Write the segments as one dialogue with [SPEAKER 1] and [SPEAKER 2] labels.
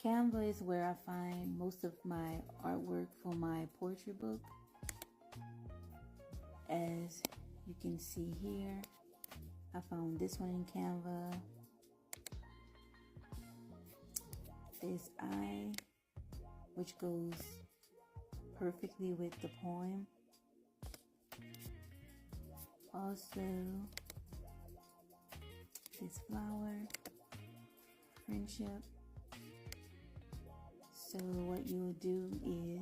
[SPEAKER 1] Canva is where I find most of my artwork for my poetry book. As you can see here, I found this one in Canva. This eye, which goes perfectly with the poem. Also, this flower, friendship. So what you will do is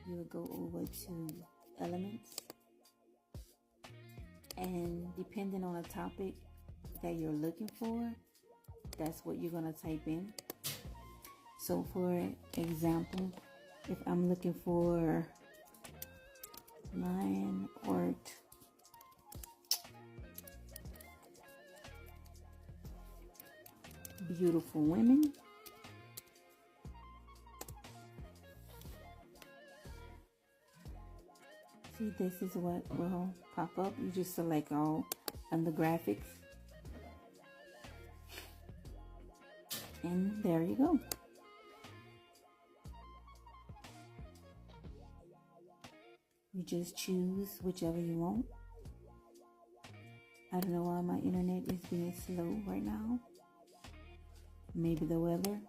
[SPEAKER 1] you will go over to elements, and depending on the topic that you're looking for, that's what you're going to type in. So for example, if I'm looking for line art, beautiful women, see, this is what will pop up. You just select all under graphics, and there you go. You just choose whichever you want. I don't know why my internet is being slow right now. Maybe the weather.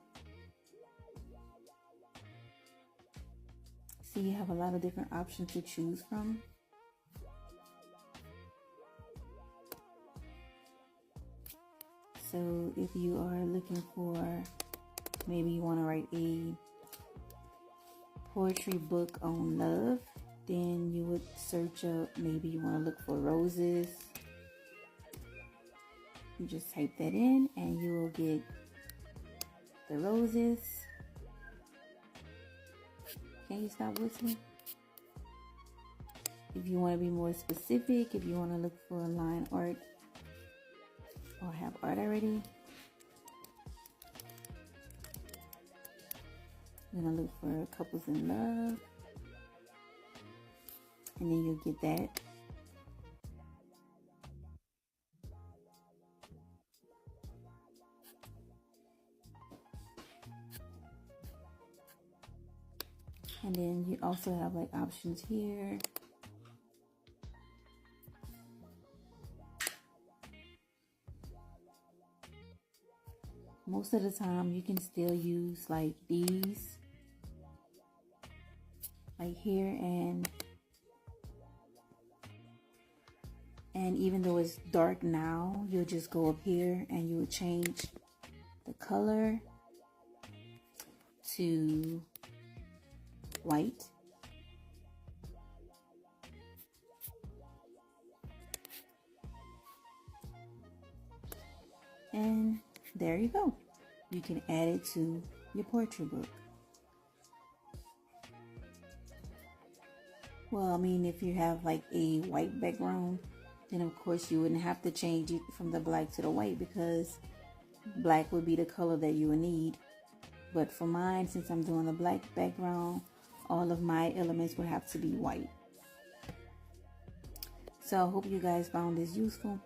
[SPEAKER 1] See, you have a lot of different options to choose from. So if you are looking for, maybe you want to write a poetry book on love, then you would search up, maybe you want to look for roses. You just type that in and you will get the roses. Can you stop whistling? If you want to be more specific, if you want to look for line art or have art already, you're going to look for couples in love. And then you'll get that. And then you also have like options here. Most of the time you can still use like these, like here, and even though it's dark now, you'll just go up here and you will change the color to white. And there you go. You can add it to your poetry book. Well, I mean, if you have like a white background, then of course you wouldn't have to change it from the black to the white, because black would be the color that you would need. But for mine, since I'm doing a black background, all of my elements would have to be white. So I hope you guys found this useful.